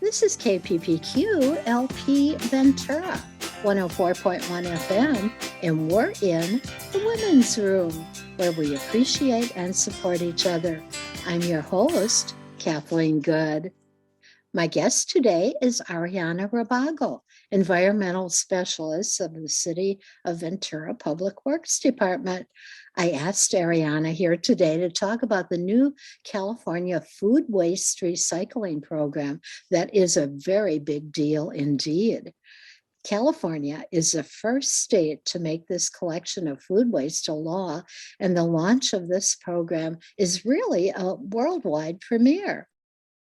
This is KPPQ LP Ventura, 104.1 FM, and we're in the Women's Room, where we appreciate and support each other. I'm your host, Kathleen Good. My guest today is Arriana Rabago, Environmental Specialist of the City of Ventura Public Works Department. I asked Arriana here today to talk about the new California food waste recycling program that is a very big deal indeed. California is the first state to make this collection of food waste a law, and the launch of this program is really a worldwide premiere.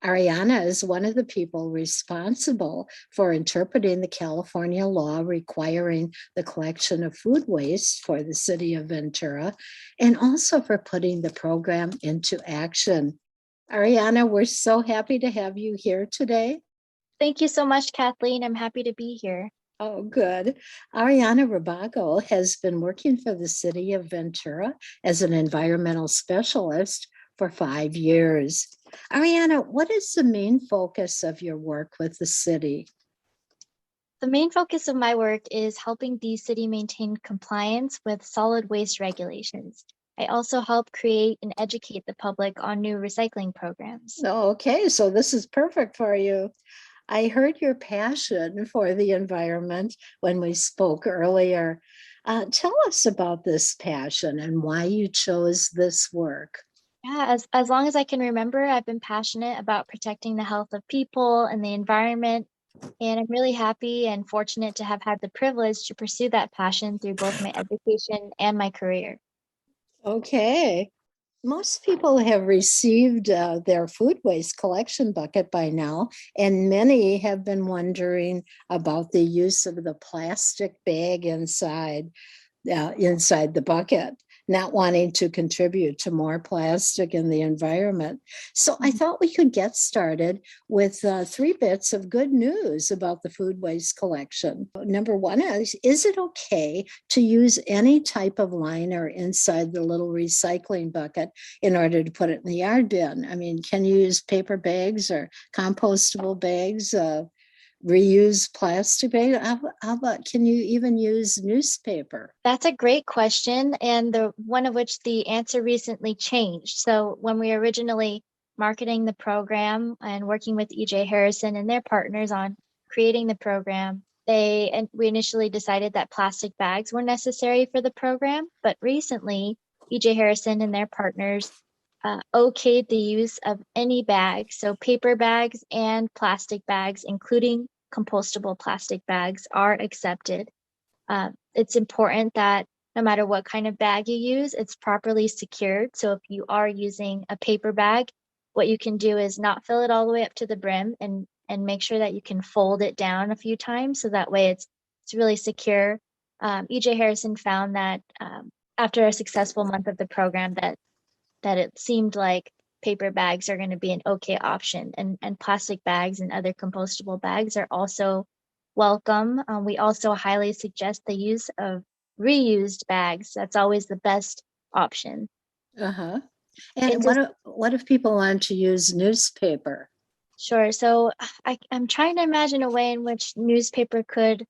Arriana is one of the people responsible for interpreting the California law requiring the collection of food waste for the city of Ventura, and also for putting the program into action. Arriana, we're so happy to have you here today. Thank you so much, Kathleen. I'm happy to be here. Oh, good. Arriana Rabago has been working for the city of Ventura as an environmental specialist for 5 years. Arriana, what is the main focus of your work with the city? The main focus of my work is helping the city maintain compliance with solid waste regulations. I also help create and educate the public on new recycling programs. Okay, so this is perfect for you. I heard your passion for the environment when we spoke earlier. Tell us about this passion and why you chose this work. Yeah, as long as I can remember, I've been passionate about protecting the health of people and the environment. And I'm really happy and fortunate to have had the privilege to pursue that passion through both my education and my career. Okay. Most people have received their food waste collection bucket by now, and many have been wondering about the use of the plastic bag inside the bucket, not wanting to contribute to more plastic in the environment. So I thought we could get started with 3 bits of good news about the food waste collection. Number one is it okay to use any type of liner inside the little recycling bucket in order to put it in the yard bin? I mean, can you use paper bags or compostable bags? Reuse plastic bag? How about, can you even use newspaper? That's a great question, and the one of which the answer recently changed. So when we originally marketing the program and working with EJ Harrison and their partners on creating the program, we initially decided that plastic bags were necessary for the program, but recently EJ Harrison and their partners okayed the use of any bag, so paper bags and plastic bags, including compostable plastic bags, are accepted. It's important that no matter what kind of bag you use, it's properly secured. So if you are using a paper bag, what you can do is not fill it all the way up to the brim and make sure that you can fold it down a few times so that way it's really secure. EJ Harrison found that after a successful month of the program that it seemed like paper bags are going to be an okay option, and plastic bags and other compostable bags are also welcome. We also highly suggest the use of reused bags. That's always the best option. Uh-huh. And what if people want to use newspaper? Sure. So I'm trying to imagine a way in which newspaper could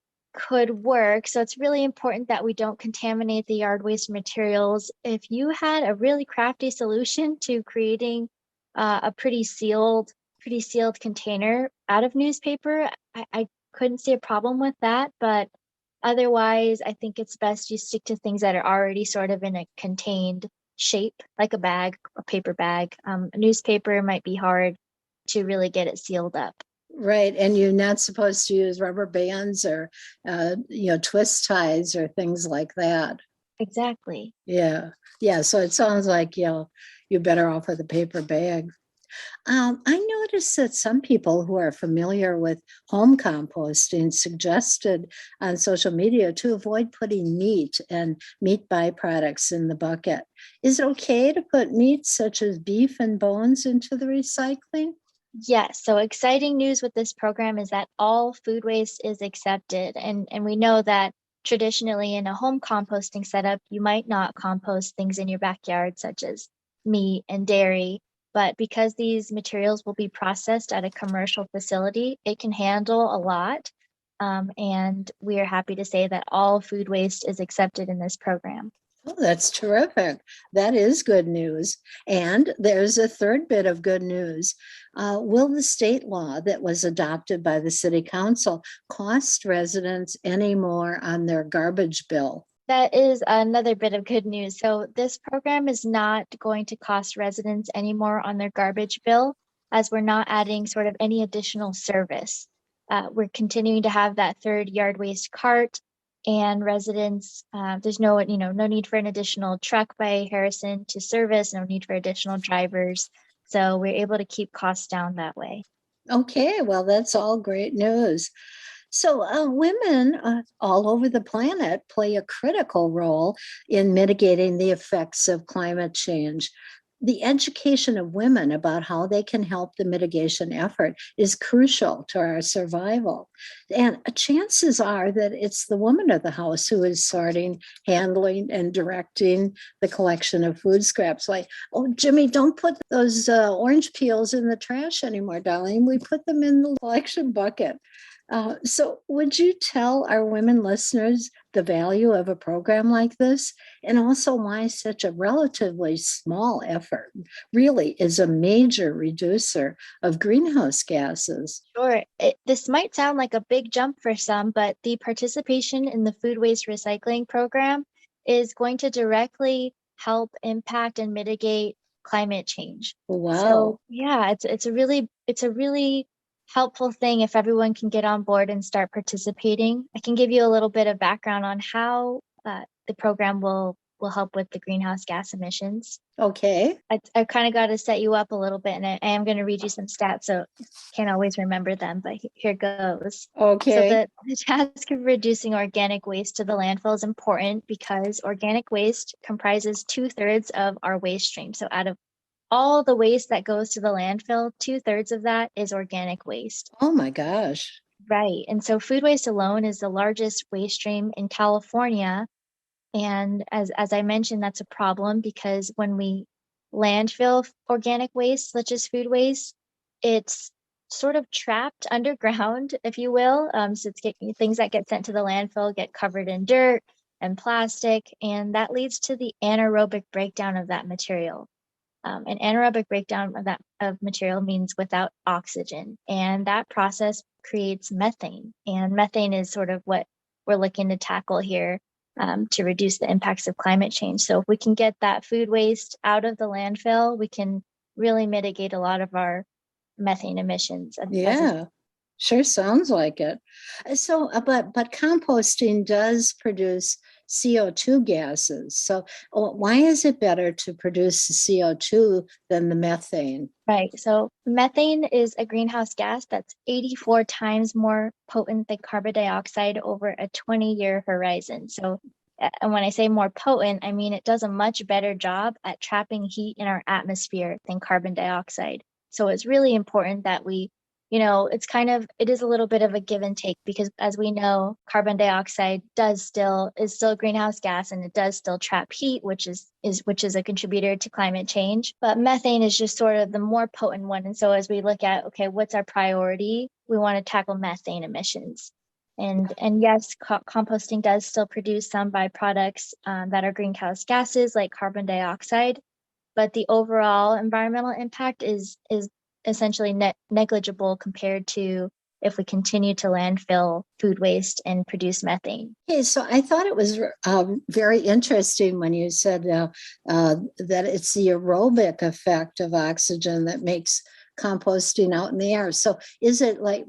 work. So it's really important that we don't contaminate the yard waste materials. If you had a really crafty solution to creating a pretty sealed container out of newspaper, I couldn't see a problem with that. But otherwise, I think it's best you stick to things that are already sort of in a contained shape, like a bag, a paper bag. A newspaper might be hard to really get it sealed up. Right, and you're not supposed to use rubber bands or, twist ties or things like that. Exactly. Yeah. So it sounds like, you're better off with a paper bag. I noticed that some people who are familiar with home composting suggested on social media to avoid putting meat and meat byproducts in the bucket. Is it okay to put meat such as beef and bones into the recycling? Yes, so exciting news with this program is that all food waste is accepted. And we know that traditionally in a home composting setup, you might not compost things in your backyard, such as meat and dairy. But because these materials will be processed at a commercial facility, it can handle a lot. And we are happy to say that all food waste is accepted in this program. Oh, that's terrific. That is good news. And there's a third bit of good news. Will the state law that was adopted by the city council cost residents any more on their garbage bill? That is another bit of good news. So this program is not going to cost residents any more on their garbage bill, as we're not adding sort of any additional service. We're continuing to have that third yard waste cart, and residents, there's no need for an additional truck by Harrison to service, no need for additional drivers. So we're able to keep costs down that way. Okay, well, that's all great news. So, women all over the planet play a critical role in mitigating the effects of climate change. The education of women about how they can help the mitigation effort is crucial to our survival. And chances are that it's the woman of the house who is sorting, handling, and directing the collection of food scraps. Like, oh, Jimmy, don't put those orange peels in the trash anymore, darling. We put them in the collection bucket. So, would you tell our women listeners the value of a program like this, and also why such a relatively small effort really is a major reducer of greenhouse gases? Sure. This might sound like a big jump for some, but the participation in the food waste recycling program is going to directly help impact and mitigate climate change. Wow. So yeah, it's a really helpful thing if everyone can get on board and start participating. I can give you a little bit of background on how the program will help with the greenhouse gas emissions. Okay. I kind of got to set you up a little bit, and I am going to read you some stats, so can't always remember them, but here goes. Okay. So the task of reducing organic waste to the landfill is important because organic waste comprises 2/3 of our waste stream. So out of all the waste that goes to the landfill, 2/3 of that is organic waste. Oh my gosh. Right. And so food waste alone is the largest waste stream in California. And as I mentioned, that's a problem because when we landfill organic waste, such as food waste, it's sort of trapped underground, if you will. So things that get sent to the landfill get covered in dirt and plastic, and that leads to the anaerobic breakdown of that material. An anaerobic breakdown of material means without oxygen, and that process creates methane. And methane is sort of what we're looking to tackle here to reduce the impacts of climate change. So if we can get that food waste out of the landfill, we can really mitigate a lot of our methane emissions. Yeah. Sure sounds like it. So, but composting does produce CO2 gases. So, why is it better to produce the CO2 than the methane? Right. So, methane is a greenhouse gas that's 84 times more potent than carbon dioxide over a 20-year horizon. So, and when I say more potent, I mean it does a much better job at trapping heat in our atmosphere than carbon dioxide. So, it's really important that it is a little bit of a give and take because as we know, carbon dioxide is still a greenhouse gas and it does still trap heat, which is a contributor to climate change. But methane is just sort of the more potent one. And so as we look at, okay, what's our priority? We want to tackle methane emissions. And yes, composting does still produce some byproducts that are greenhouse gases like carbon dioxide, but the overall environmental impact is essentially negligible compared to if we continue to landfill food waste and produce methane. Okay, so I thought it was very interesting when you said that it's the aerobic effect of oxygen that makes composting out in the air. So is it like,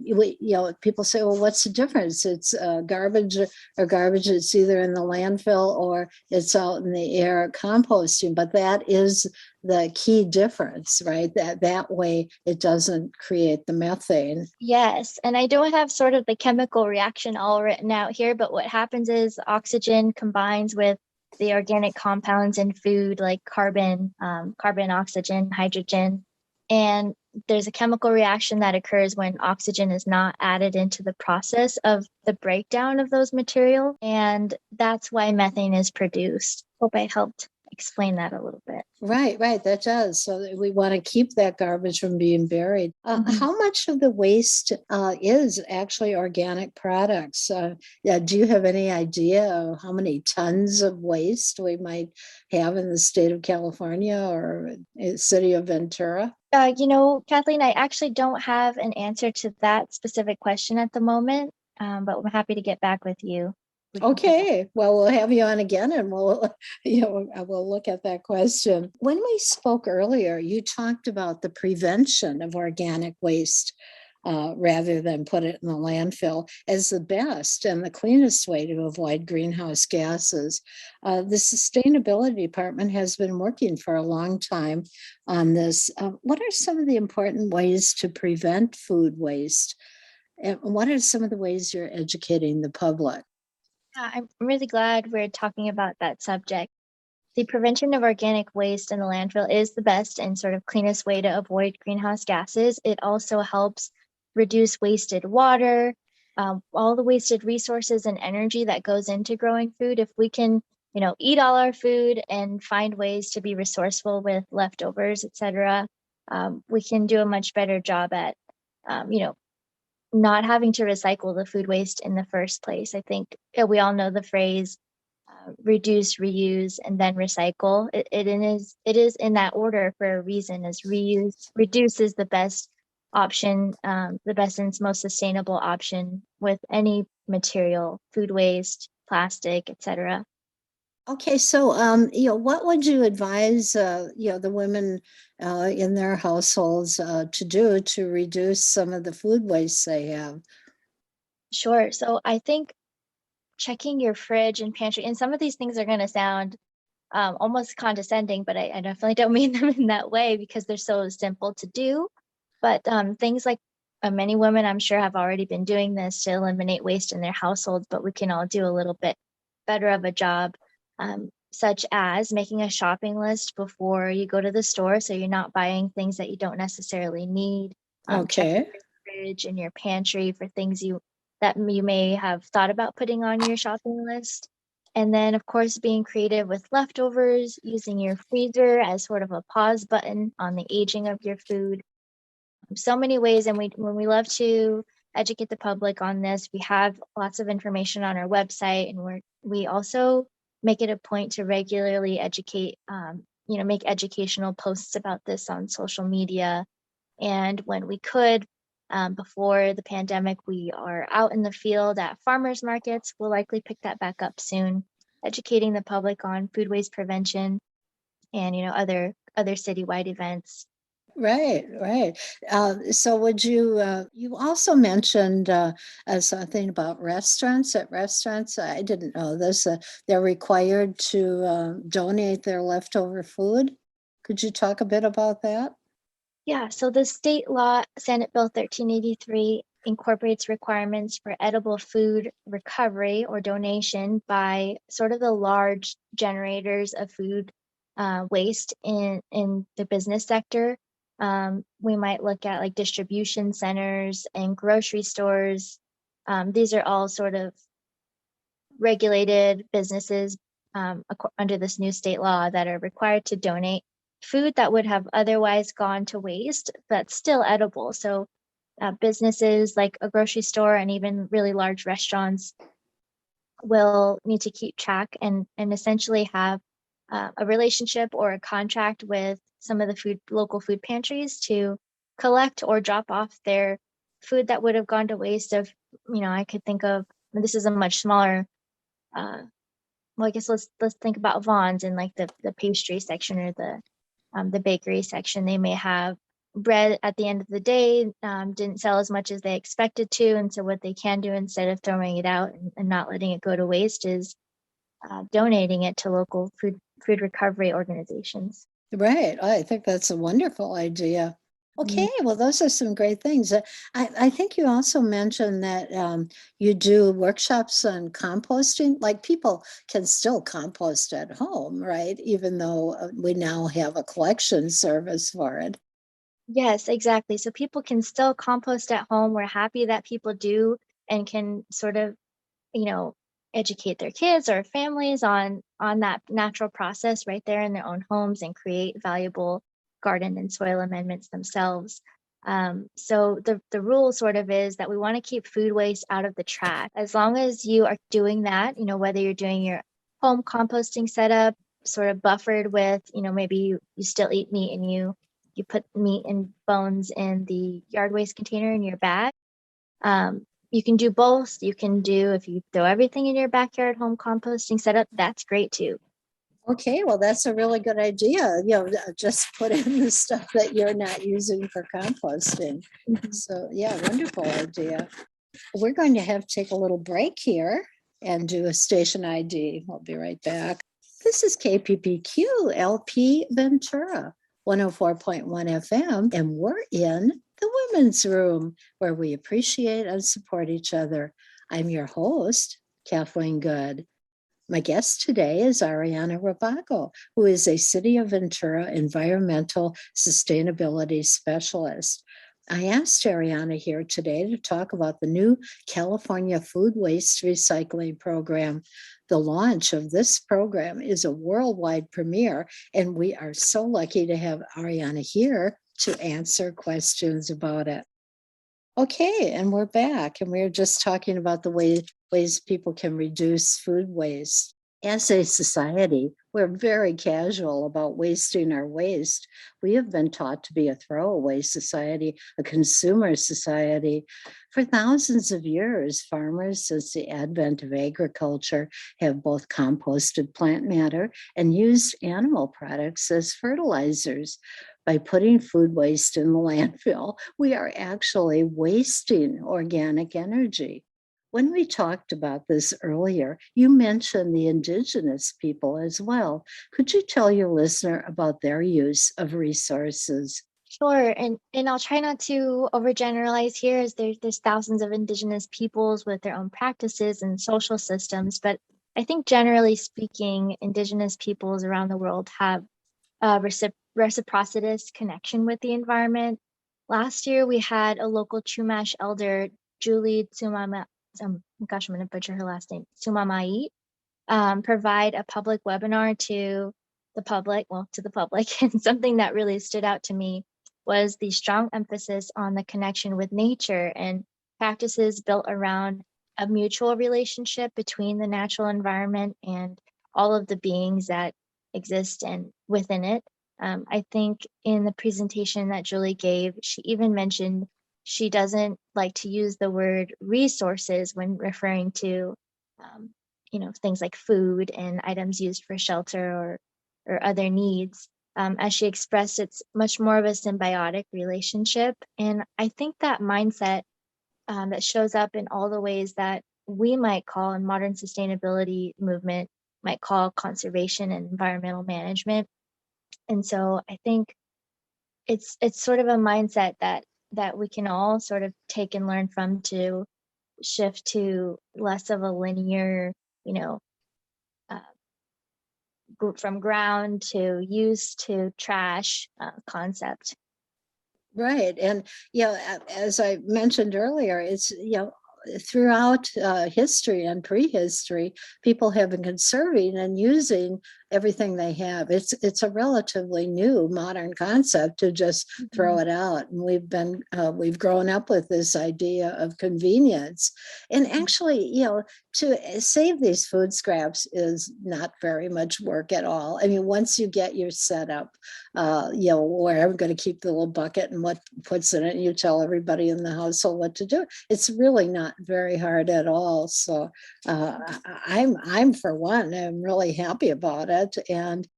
people say, well, what's the difference? It's garbage it's either in the landfill or it's out in the air composting, but that is the key difference, right? That way it doesn't create the methane. Yes, and I don't have sort of the chemical reaction all written out here, but what happens is oxygen combines with the organic compounds in food like carbon, oxygen, hydrogen, and there's a chemical reaction that occurs when oxygen is not added into the process of the breakdown of those materials, and that's why methane is produced. Hope I helped explain that a little bit. Right, that does. So we want to keep that garbage from being buried. Mhm. How much of the waste is actually organic products? Yeah, do you have any idea of how many tons of waste we might have in the state of California or city of Ventura? Kathleen, I actually don't have an answer to that specific question at the moment, but I'm happy to get back with you. Okay, well, we'll have you on again and we'll, we'll look at that question. When we spoke earlier, you talked about the prevention of organic waste rather than put it in the landfill as the best and the cleanest way to avoid greenhouse gases. The Sustainability Department has been working for a long time on this. What are some of the important ways to prevent food waste? And what are some of the ways you're educating the public? I'm really glad we're talking about that subject. The prevention of organic waste in the landfill is the best and sort of cleanest way to avoid greenhouse gases. It also helps reduce wasted water, all the wasted resources and energy that goes into growing food. If we can, eat all our food and find ways to be resourceful with leftovers, etc., we can do a much better job at, not having to recycle the food waste in the first place. I think we all know the phrase reduce, reuse, and then recycle. It is in that order for a reason, as reduce is the best option, the best and most sustainable option with any material, food waste, plastic, etc. Okay, so what would you advise the women in their households to do to reduce some of the food waste they have? Sure. So I think checking your fridge and pantry, and some of these things are going to sound almost condescending, but I definitely don't mean them in that way because they're so simple to do. But things like many women, I'm sure, have already been doing this to eliminate waste in their households, but we can all do a little bit better of a job, such as making a shopping list before you go to the store so you're not buying things that you don't necessarily need. Checking Okay. your fridge and your pantry for things that you may have thought about putting on your shopping list. And then, of course, being creative with leftovers, using your freezer as sort of a pause button on the aging of your food. So many ways, and when we love to educate the public on this, we have lots of information on our website, and we also make it a point to regularly educate, make educational posts about this on social media. And when we could, before the pandemic, we are out in the field at farmers markets. We'll likely pick that back up soon, educating the public on food waste prevention and other citywide events. Right. So would you also mentioned something about restaurants. At restaurants, I didn't know this, they're required to donate their leftover food. Could you talk a bit about that? Yeah, so the state law, Senate Bill 1383, incorporates requirements for edible food recovery or donation by sort of the large generators of food waste in the business sector. We might look at like distribution centers and grocery stores. These are all sort of regulated businesses under this new state law that are required to donate food that would have otherwise gone to waste, but still edible. So businesses like a grocery store and even really large restaurants will need to keep track and essentially have a relationship or a contract with some of the local food pantries to collect or drop off their food that would have gone to waste. I could think of, this is a much smaller, well, I guess let's think about Vaughn's in like the pastry section or the bakery section. They may have bread at the end of the day, didn't sell as much as they expected to, and so what they can do instead of throwing it out and not letting it go to waste is donating it to local food recovery organizations. Right. I think that's a wonderful idea. Okay, well, those are some great things. I think you also mentioned that you do workshops on composting. Like people can still compost at home, right? Even though we now have a collection service for it. Yes, exactly. So people can still compost at home. We're happy that people do and can sort of, you know, educate their kids or families on that natural process right there in their own homes and create valuable garden and soil amendments themselves. So the rule sort of is that we want to keep food waste out of the trash. As long as you are doing that, whether you're doing your home composting setup, sort of buffered with, maybe you still eat meat and you put meat and bones in the yard waste container in your bag. You can do both. You can do, if you throw everything in your backyard home composting setup, that's great too. Okay, well, that's a really good idea. Just put in the stuff that you're not using for composting. So yeah, wonderful idea. We're going to have to take a little break here and do a station ID. We'll be right back. This is KPPQ LP Ventura, 104.1 FM, and we're in the women's room where we appreciate and support each other. I'm your host, Kathleen Good. My guest today is Arriana Rabago, who is a City of Ventura environmental sustainability specialist. I asked Arriana here today to talk about the new California Food Waste Recycling Program. The launch of this program is a worldwide premiere, and we are so lucky to have Arriana here to answer questions about it. Okay, and we're back, and we're just talking about the ways people can reduce food waste. As a society, we're very casual about wasting our waste. We have been taught to be a throwaway society, a consumer society. For thousands of years, farmers, since the advent of agriculture, have both composted plant matter and used animal products as fertilizers. By putting food waste in the landfill, we are actually wasting organic energy. When we talked about this earlier, you mentioned the indigenous people as well. Could you tell your listener about their use of resources? Sure, and I'll try not to overgeneralize here, as there's thousands of indigenous peoples with their own practices and social systems, but I think generally speaking, indigenous peoples around the world have reciprocitous connection with the environment. Last year, we had a local Chumash elder, Julie Tsumama, gosh, I'm going to butcher her last name, Tsumamait, provide a public webinar to the public, and something that really stood out to me was the strong emphasis on the connection with nature and practices built around a mutual relationship between the natural environment and all of the beings that exist and within it. I think in the presentation that Julie gave, she even mentioned she doesn't like to use the word resources when referring to, things like food and items used for shelter or other needs. As she expressed, it's much more of a symbiotic relationship. And I think that mindset that shows up in all the ways that we might call in modern sustainability movement, might call conservation and environmental management. And so I think it's sort of a mindset that we can all sort of take and learn from, to shift to less of a linear, from ground to use to trash concept. Right. And, as I mentioned earlier, it's, throughout history and prehistory, people have been conserving and using everything they have. It's a relatively new modern concept to just throw it out. And we've grown up with this idea of convenience. And actually, to save these food scraps is not very much work at all. I mean, once you get your setup, where I'm going to keep the little bucket and what puts in it, and you tell everybody in the household what to do. It's really not very hard at all. So I'm for one, I'm really happy about it. And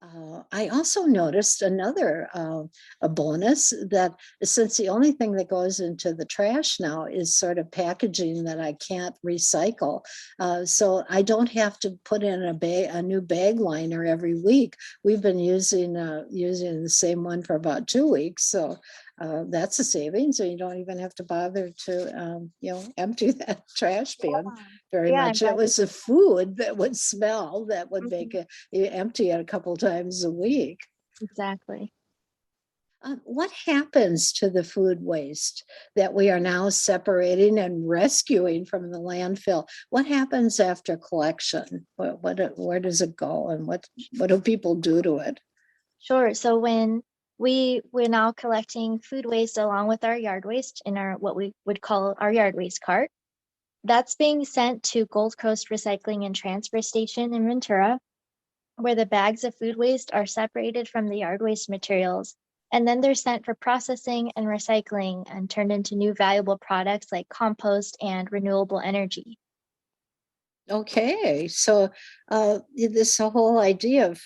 I also noticed another a bonus, that since the only thing that goes into the trash now is sort of packaging that I can't recycle, so I don't have to put in a new bag liner every week. We've been using the same one for about 2 weeks, so that's a savings. So you don't even have to bother to empty that trash bin very much. It was the food that would smell that would make you empty it a couple times a week. Exactly. What happens to the food waste that we are now separating and rescuing from the landfill? What happens after collection? Where does it go, and what do people do to it? Sure. So when we're now collecting food waste along with our yard waste in our what we would call our yard waste cart. That's being sent to Gold Coast Recycling and Transfer Station in Ventura, where the bags of food waste are separated from the yard waste materials. And then they're sent for processing and recycling and turned into new valuable products like compost and renewable energy. Okay, so this whole idea of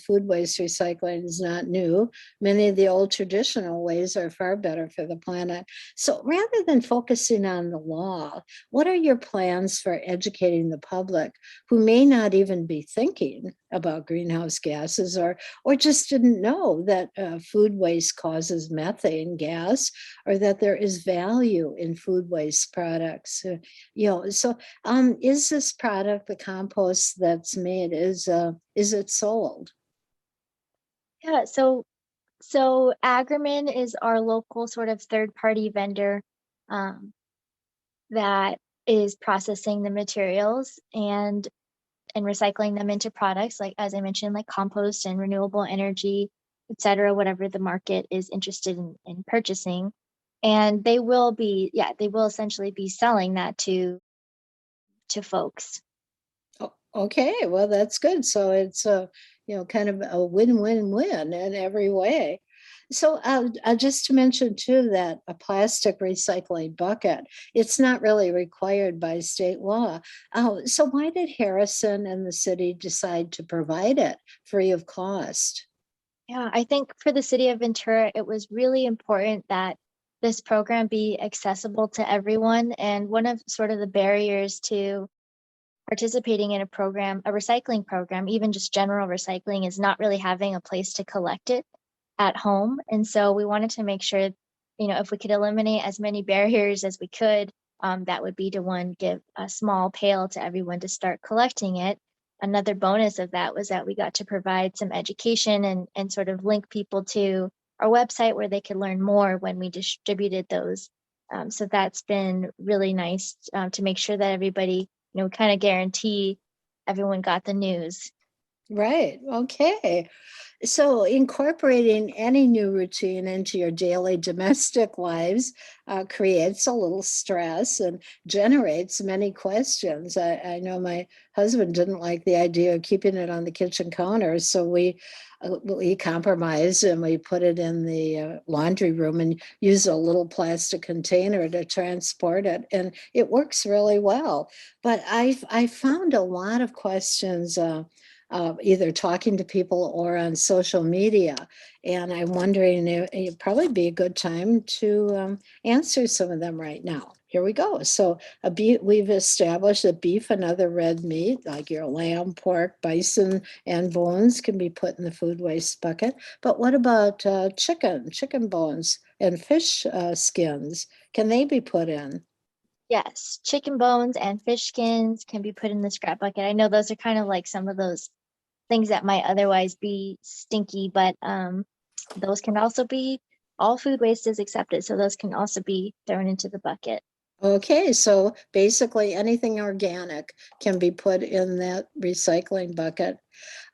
food waste recycling is not new. Many of the old traditional ways are far better for the planet. So rather than focusing on the law, what are your plans for educating the public who may not even be thinking about greenhouse gases, or just didn't know that food waste causes methane gas, or that there is value in food waste products? So is this product, the compost that's made, is it sold? Yeah, so Agrimin is our local sort of third-party vendor um, that is processing the materials and recycling them into products like, as I mentioned, like compost and renewable energy, et cetera, whatever the market is interested in purchasing. And they will be, yeah, they will essentially be selling that to folks. Okay, well, that's good. So it's a, kind of a win-win-win in every way. So just to mention too that a plastic recycling bucket, it's not really required by state law. So why did Harrison and the city decide to provide it free of cost? Yeah, I think for the city of Ventura, it was really important that this program be accessible to everyone. And one of sort of the barriers to participating in a program, a recycling program, even just general recycling, is not really having a place to collect it at home. And so we wanted to make sure, if we could eliminate as many barriers as we could, that would be to one, give a small pail to everyone to start collecting it. Another bonus of that was that we got to provide some education and sort of link people to our website where they could learn more when we distributed those. So that's been really nice to make sure that everybody, kind of guarantee everyone got the news. Right. Okay. So, incorporating any new routine into your daily domestic lives creates a little stress and generates many questions. I know my husband didn't like the idea of keeping it on the kitchen counter, so we compromised and we put it in the laundry room and use a little plastic container to transport it, and it works really well. But I found a lot of questions. Either talking to people or on social media. And I'm wondering if it'd probably be a good time to answer some of them right now. Here we go. So we've established that beef and other red meat, like your lamb, pork, bison, and bones, can be put in the food waste bucket. But what about chicken bones and fish skins? Can they be put in? Yes, chicken bones and fish skins can be put in the scrap bucket. I know those are kind of like some of those things that might otherwise be stinky, but those can also be, all food waste is accepted, so those can also be thrown into the bucket. Okay, so basically anything organic can be put in that recycling bucket.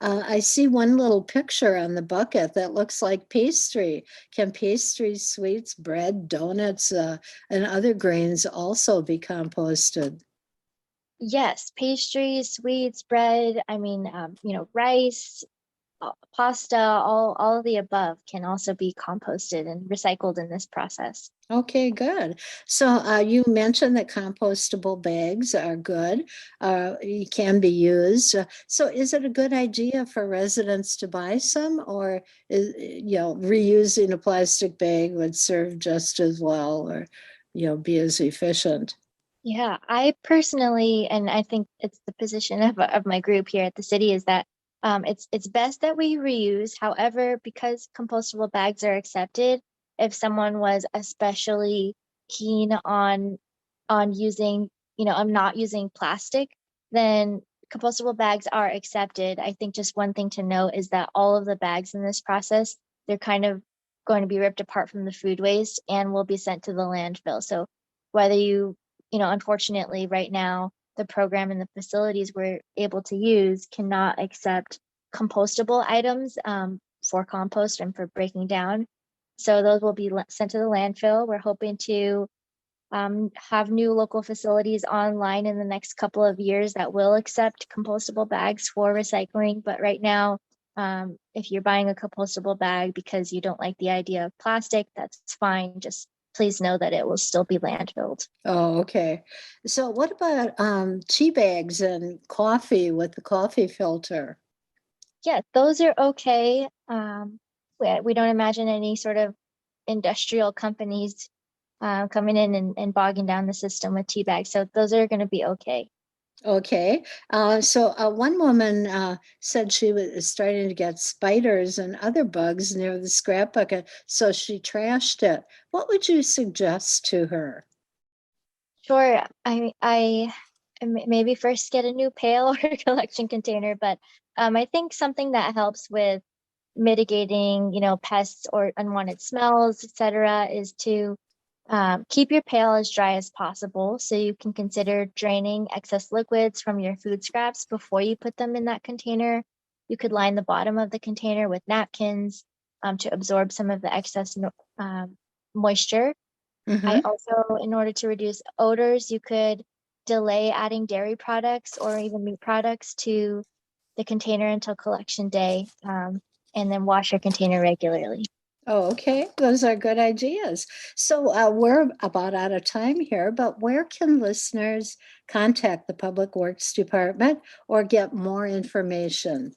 I see one little picture on the bucket that looks like pastry. Can pastries, sweets, bread, donuts, and other grains also be composted? Yes, pastries, sweets, bread, rice, pasta, all of the above can also be composted and recycled in this process. Okay, good. So you mentioned that compostable bags are good, can be used. So is it a good idea for residents to buy some, or reusing a plastic bag would serve just as well, or be as efficient? Yeah, I personally, and I think it's the position of my group here at the city, is that it's best that we reuse. However, because compostable bags are accepted, if someone was especially keen on using, on not using plastic, then compostable bags are accepted. I think just one thing to note is that all of the bags in this process, they're kind of going to be ripped apart from the food waste and will be sent to the landfill. So whether unfortunately right now, the program and the facilities we're able to use cannot accept compostable items for compost and for breaking down. So those will be sent to the landfill. We're hoping to have new local facilities online in the next couple of years that will accept compostable bags for recycling. But right now, if you're buying a compostable bag because you don't like the idea of plastic, that's fine. Just please know that it will still be landfilled. Oh, okay. So what about tea bags and coffee with the coffee filter? Yeah, those are okay. We don't imagine any sort of industrial companies coming in and bogging down the system with tea bags. So those are going to be okay. Okay. So one woman said she was starting to get spiders and other bugs near the scrap bucket, so she trashed it. What would you suggest to her? Sure. I maybe first get a new pail or a collection container, but I think something that helps with mitigating, pests or unwanted smells, etc., is to keep your pail as dry as possible. So you can consider draining excess liquids from your food scraps before you put them in that container. You could line the bottom of the container with napkins to absorb some of the excess moisture. I Mm-hmm. also, in order to reduce odors, you could delay adding dairy products or even meat products to the container until collection day, and then wash your container regularly. Oh, okay. Those are good ideas. So we're about out of time here, but where can listeners contact the Public Works Department or get more information?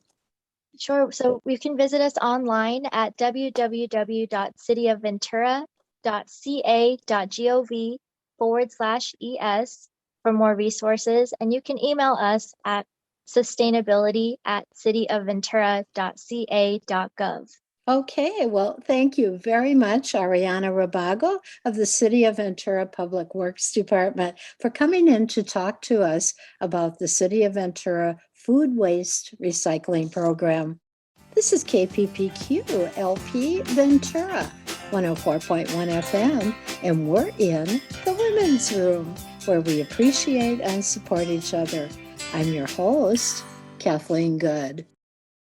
Sure. So you can visit us online at www.cityofventura.ca.gov/ES for more resources. And you can email us at sustainability@cityofventura.ca.gov. Okay, well, thank you very much, Ariana Rabago of the City of Ventura Public Works Department, for coming in to talk to us about the City of Ventura Food Waste Recycling Program. This is KPPQ LP Ventura, 104.1 FM, and we're in the Women's Room, where we appreciate and support each other. I'm your host, Kathleen Good.